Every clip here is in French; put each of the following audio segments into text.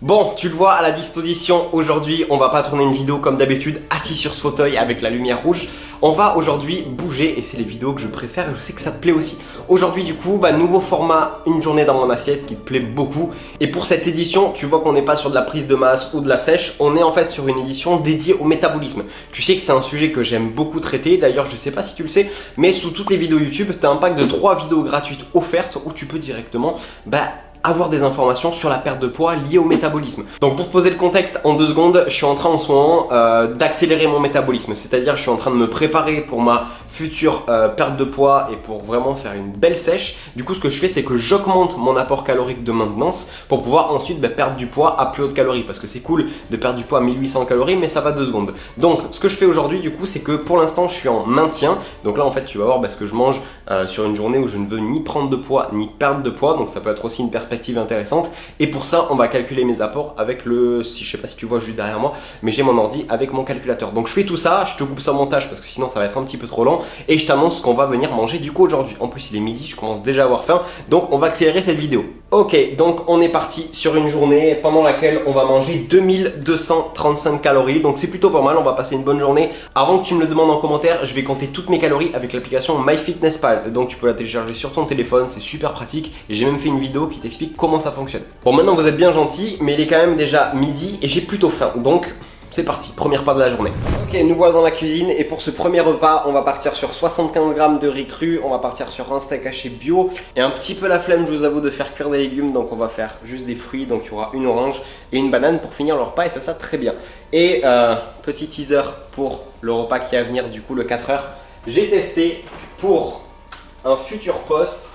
Bon, tu le vois à la disposition, aujourd'hui on va pas tourner une vidéo comme d'habitude assis sur ce fauteuil avec la lumière rouge. On va aujourd'hui bouger et c'est les vidéos que je préfère et je sais que ça te plaît aussi. Aujourd'hui du coup, nouveau format, une journée dans mon assiette qui te plaît beaucoup. Et pour cette édition, tu vois qu'on n'est pas sur de la prise de masse ou de la sèche, on est en fait sur une édition dédiée au métabolisme. Tu sais que c'est un sujet que j'aime beaucoup traiter, d'ailleurs je sais pas si tu le sais, mais sous toutes les vidéos YouTube, tu as un pack de 3 vidéos gratuites offertes où tu peux directement avoir des informations sur la perte de poids liée au métabolisme. Donc pour poser le contexte en 2 secondes, je suis en train en ce moment d'accélérer mon métabolisme, c'est-à-dire je suis en train de me préparer pour ma future perte de poids et pour vraiment faire une belle sèche. Du coup ce que je fais c'est que j'augmente mon apport calorique de maintenance pour pouvoir ensuite perdre du poids à plus haute calorie, parce que c'est cool de perdre du poids à 1800 calories mais ça va 2 secondes. Donc ce que je fais aujourd'hui du coup c'est que pour l'instant je suis en maintien. Donc là en fait tu vas voir ce que je mange sur une journée où je ne veux ni prendre de poids ni perdre de poids, donc ça peut être aussi une perspective intéressante. Et pour ça on va calculer mes apports avec je sais pas si tu vois juste derrière moi, mais j'ai mon ordi avec mon calculateur. Donc je fais tout ça, je te coupe ça au montage parce que sinon ça va être un petit peu trop long, et je t'annonce ce qu'on va venir manger du coup aujourd'hui. En plus il est midi, je commence déjà à avoir faim, donc on va accélérer cette vidéo. Ok, donc on est parti sur une journée pendant laquelle on va manger 2235 calories, donc c'est plutôt pas mal, on va passer une bonne journée. Avant que tu me le demandes en commentaire, je vais compter toutes mes calories avec l'application MyFitnessPal, donc tu peux la télécharger sur ton téléphone, c'est super pratique, et j'ai même fait une vidéo qui t'explique comment ça fonctionne. Bon, maintenant vous êtes bien gentils, mais il est quand même déjà midi et j'ai plutôt faim, donc c'est parti, premier repas de la journée. Ok, nous voilà dans la cuisine et pour ce premier repas, on va partir sur 75 g de riz cru, on va partir sur un steak haché bio et un petit peu la flemme, je vous avoue, de faire cuire des légumes, donc on va faire juste des fruits, donc il y aura une orange et une banane pour finir le repas et ça très bien. Et petit teaser pour le repas qui va venir, du coup le 4h, j'ai testé pour un futur post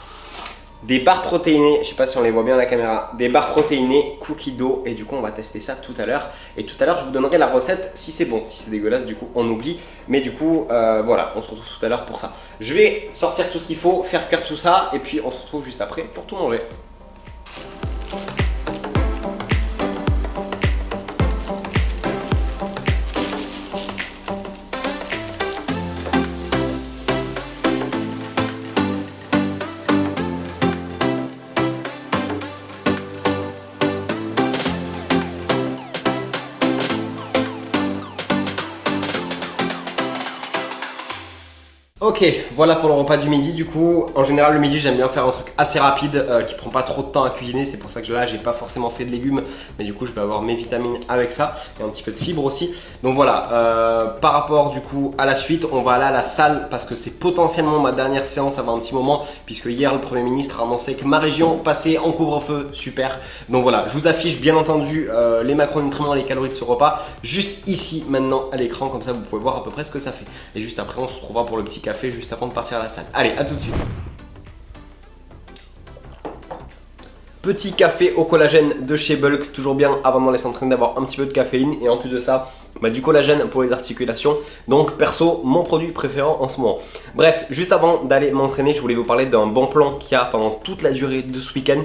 des barres protéinées, je sais pas si on les voit bien à la caméra, des barres protéinées cookies d'eau, et du coup on va tester ça tout à l'heure. Et tout à l'heure je vous donnerai la recette si c'est bon. Si c'est dégueulasse du coup on oublie, mais du coup voilà, on se retrouve tout à l'heure pour ça. Je vais sortir tout ce qu'il faut, faire cuire tout ça, et puis on se retrouve juste après pour tout manger. Ok, voilà pour le repas du midi. Du coup, en général le midi j'aime bien faire un truc assez rapide qui prend pas trop de temps à cuisiner. C'est pour ça que là j'ai pas forcément fait de légumes, mais du coup je vais avoir mes vitamines avec ça et un petit peu de fibres aussi. Donc voilà, par rapport du coup à la suite, on va aller à la salle parce que c'est potentiellement ma dernière séance avant un petit moment, puisque hier le Premier ministre a annoncé que ma région passait en couvre-feu. Super. Donc voilà, je vous affiche bien entendu les macronutriments et les calories de ce repas juste ici maintenant à l'écran, comme ça vous pouvez voir à peu près ce que ça fait. Et juste après on se retrouvera pour le petit café juste avant de partir à la salle. Allez, à tout de suite. Petit café au collagène de chez Bulk, toujours bien avant de me laisser entraîner d'avoir un petit peu de caféine et en plus de ça, du collagène pour les articulations. Donc perso, mon produit préféré en ce moment. Bref, juste avant d'aller m'entraîner, je voulais vous parler d'un bon plan qu'il y a pendant toute la durée de ce week-end.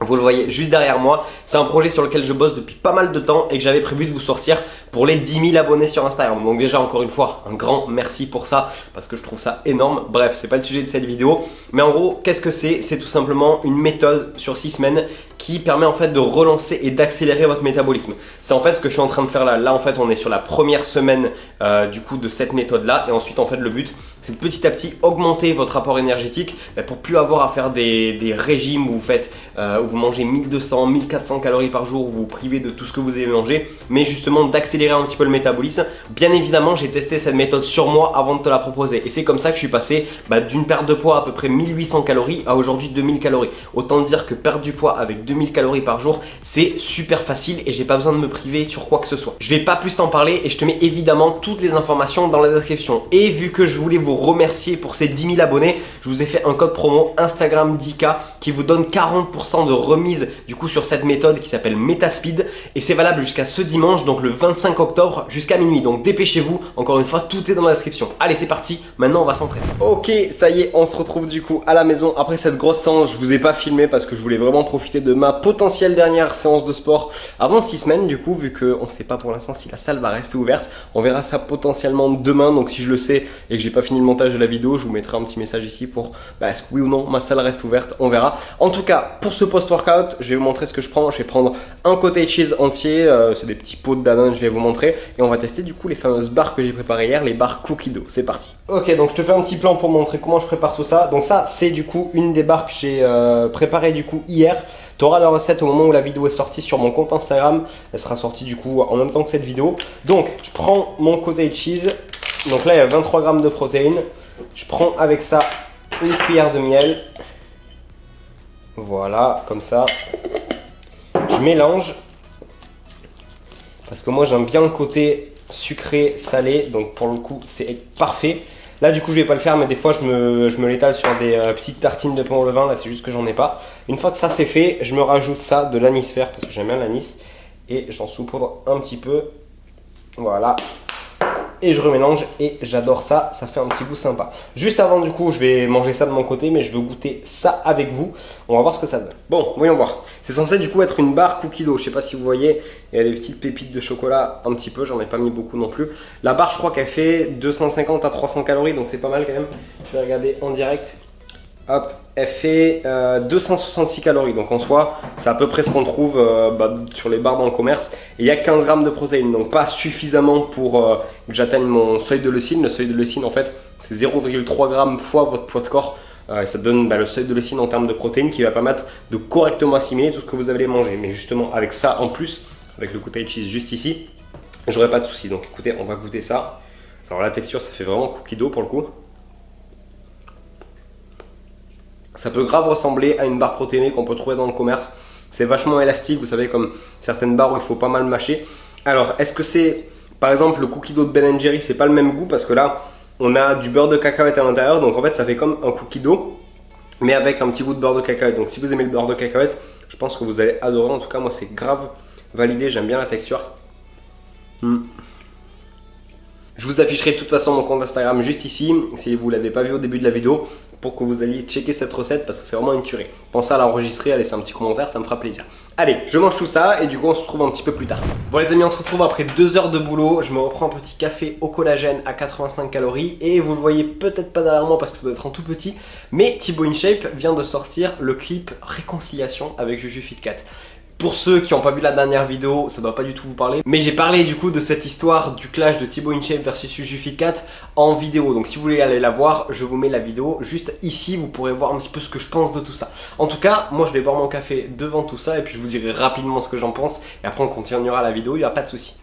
Vous le voyez juste derrière moi, c'est un projet sur lequel je bosse depuis pas mal de temps et que j'avais prévu de vous sortir pour les 10 000 abonnés sur Instagram. Donc déjà encore une fois, un grand merci pour ça parce que je trouve ça énorme. Bref, c'est pas le sujet de cette vidéo, mais en gros, qu'est-ce que c'est? C'est tout simplement une méthode sur 6 semaines qui permet en fait de relancer et d'accélérer votre métabolisme. C'est en fait ce que je suis en train de faire là. Là en fait on est sur la première semaine du coup de cette méthode là, et ensuite en fait le but c'est de petit à petit augmenter votre apport énergétique pour plus avoir à faire des régimes où vous faites où vous mangez 1200, 1400 calories par jour, où vous vous privez de tout ce que vous avez mangé, mais justement d'accélérer un petit peu le métabolisme. Bien évidemment j'ai testé cette méthode sur moi avant de te la proposer, et c'est comme ça que je suis passé d'une perte de poids à peu près 1800 calories à aujourd'hui 2000 calories. Autant dire que perdre du poids avec 2000 calories par jour c'est super facile et j'ai pas besoin de me priver sur quoi que ce soit. Je vais pas plus t'en parler et je te mets évidemment toutes les informations dans la description. Et vu que je voulais vous remercier pour ces 10 000 abonnés, je vous ai fait un code promo Instagram 10K qui vous donne 40% de remise du coup sur cette méthode qui s'appelle Metaspeed, et c'est valable jusqu'à ce dimanche, donc le 25 octobre jusqu'à minuit. Donc dépêchez-vous, encore une fois tout est dans la description. Allez c'est parti, maintenant on va s'entraîner. Ok, ça y est, on se retrouve du coup à la maison après cette grosse séance. Je vous ai pas filmé parce que je voulais vraiment profiter de ma potentielle dernière séance de sport avant 6 semaines du coup, vu qu'on ne sait pas pour l'instant si la salle va rester ouverte. On verra ça potentiellement demain, donc si je le sais et que j'ai pas fini le montage de la vidéo, je vous mettrai un petit message ici pour est-ce que oui ou non ma salle reste ouverte, on verra. En tout cas, pour ce post post-workout, je vais vous montrer ce que je prends. Je vais prendre un cottage cheese entier, c'est des petits pots de Danone, je vais vous montrer. Et on va tester du coup les fameuses barres que j'ai préparées hier, les barres Cookie Dough. C'est parti. Ok, donc je te fais un petit plan pour montrer comment je prépare tout ça. Donc ça, c'est du coup une des barres que j'ai préparées du coup hier. Tu auras la recette au moment où la vidéo est sortie sur mon compte Instagram. Elle sera sortie du coup en même temps que cette vidéo. Donc je prends mon cottage cheese. Donc là il y a 23 grammes de protéines. Je prends avec ça une cuillère de miel. Voilà, comme ça. Je mélange. Parce que moi j'aime bien le côté sucré, salé. Donc pour le coup c'est parfait. Là du coup je vais pas le faire, mais des fois je me l'étale sur des petites tartines de pain au levain. Là c'est juste que j'en ai pas. Une fois que ça c'est fait, je me rajoute ça, de l'anis vert, parce que j'aime bien l'anis. Et j'en saupoudre un petit peu. Voilà. Et je remélange et j'adore ça, ça fait un petit goût sympa. Juste avant du coup je vais manger ça de mon côté, mais je veux goûter ça avec vous. On va voir ce que ça donne. Bon, voyons voir. C'est censé du coup être une barre Cookie Dough. Je sais pas si vous voyez, il y a des petites pépites de chocolat un petit peu, j'en ai pas mis beaucoup non plus. La barre je crois qu'elle fait 250 à 300 calories, donc c'est pas mal quand même. Je vais regarder en direct. Hop, elle fait 266 calories, donc en soi, c'est à peu près ce qu'on trouve sur les barres dans le commerce. Et il y a 15 grammes de protéines, donc pas suffisamment pour que j'atteigne mon seuil de leucine. Le seuil de leucine, en fait, c'est 0,3 grammes fois votre poids de corps. Et ça donne le seuil de leucine en termes de protéines qui va permettre de correctement assimiler tout ce que vous allez manger. Mais justement, avec ça en plus, avec le cottage cheese juste ici, j'aurai pas de soucis. Donc écoutez, on va goûter ça. Alors la texture, ça fait vraiment Cookie Dough pour le coup. Ça peut grave ressembler à une barre protéinée qu'on peut trouver dans le commerce. C'est vachement élastique, vous savez, comme certaines barres où il faut pas mal mâcher. Alors, est-ce que c'est, par exemple, le Cookie Dough de Ben & Jerry, c'est pas le même goût parce que là, on a du beurre de cacahuète à l'intérieur. Donc en fait, ça fait comme un Cookie Dough, mais avec un petit goût de beurre de cacahuète. Donc si vous aimez le beurre de cacahuète, je pense que vous allez adorer. En tout cas, moi, c'est grave validé. J'aime bien la texture. Je vous afficherai de toute façon mon compte Instagram juste ici, si vous ne l'avez pas vu au début de la vidéo, pour que vous alliez checker cette recette parce que c'est vraiment une tuerie. Pensez à l'enregistrer, à laisser un petit commentaire, ça me fera plaisir. Allez, je mange tout ça et du coup on se retrouve un petit peu plus tard. Bon les amis, on se retrouve après 2 heures de boulot. Je me reprends un petit café au collagène à 85 calories et vous le voyez peut-être pas derrière moi parce que ça doit être un tout petit, mais Thibaut InShape vient de sortir le clip Réconciliation avec Juju Fitcat. Pour ceux qui n'ont pas vu la dernière vidéo, ça ne doit pas du tout vous parler. Mais j'ai parlé du coup de cette histoire du clash de Thibaut InShape versus Juju Fitcat en vidéo. Donc si vous voulez aller la voir, je vous mets la vidéo juste ici. Vous pourrez voir un petit peu ce que je pense de tout ça. En tout cas, moi je vais boire mon café devant tout ça et puis je vous dirai rapidement ce que j'en pense. Et après on continuera la vidéo, il n'y a pas de souci.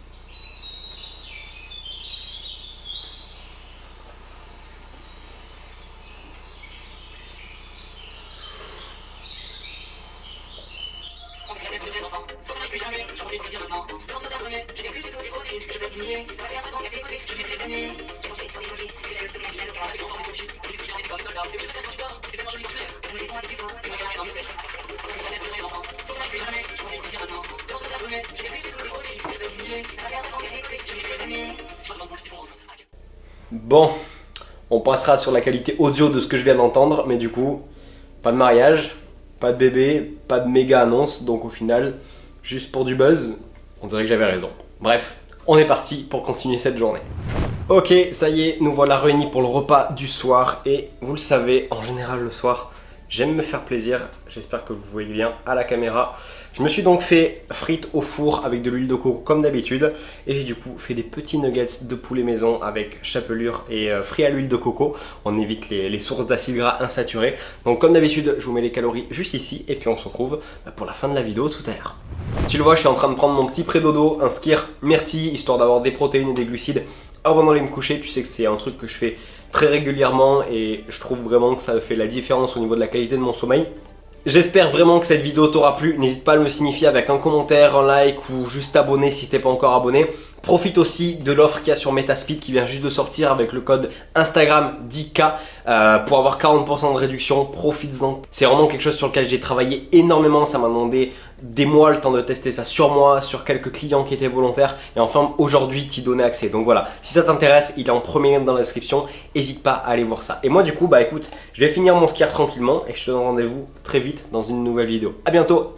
Bon, on passera sur la qualité audio de ce que je viens d'entendre, mais du coup, pas de mariage, pas de bébé, pas de méga annonce, donc au final, juste pour du buzz, on dirait que j'avais raison. Bref, on est parti pour continuer cette journée. Ok, ça y est, nous voilà réunis pour le repas du soir et vous le savez, en général le soir, j'aime me faire plaisir, j'espère que vous voyez bien à la caméra. Je me suis donc fait frites au four avec de l'huile de coco comme d'habitude et j'ai du coup fait des petits nuggets de poulet maison avec chapelure et frits à l'huile de coco. On évite les sources d'acides gras insaturés. Donc comme d'habitude, je vous mets les calories juste ici et puis on se retrouve pour la fin de la vidéo tout à l'heure. Tu le vois, je suis en train de prendre mon petit pré-dodo, un skyr myrtille, histoire d'avoir des protéines et des glucides avant d'aller me coucher. Tu sais que c'est un truc que je fais très régulièrement et je trouve vraiment que ça fait la différence au niveau de la qualité de mon sommeil. J'espère vraiment que cette vidéo t'aura plu. N'hésite pas à me signifier avec un commentaire, un like ou juste t'abonner si t'es pas encore abonné. Profite aussi de l'offre qu'il y a sur Metaspeed qui vient juste de sortir avec le code Instagram 10K pour avoir 40% de réduction. Profites-en. C'est vraiment quelque chose sur lequel j'ai travaillé énormément. Ça m'a demandé des mois le temps de tester ça sur moi, sur quelques clients qui étaient volontaires et enfin aujourd'hui t'y donner accès. Donc voilà, si ça t'intéresse, il est en premier lien dans la description. N'hésite pas à aller voir ça. Et moi du coup, bah écoute, je vais finir mon skier tranquillement et je te donne rendez-vous très vite dans une nouvelle vidéo. À bientôt.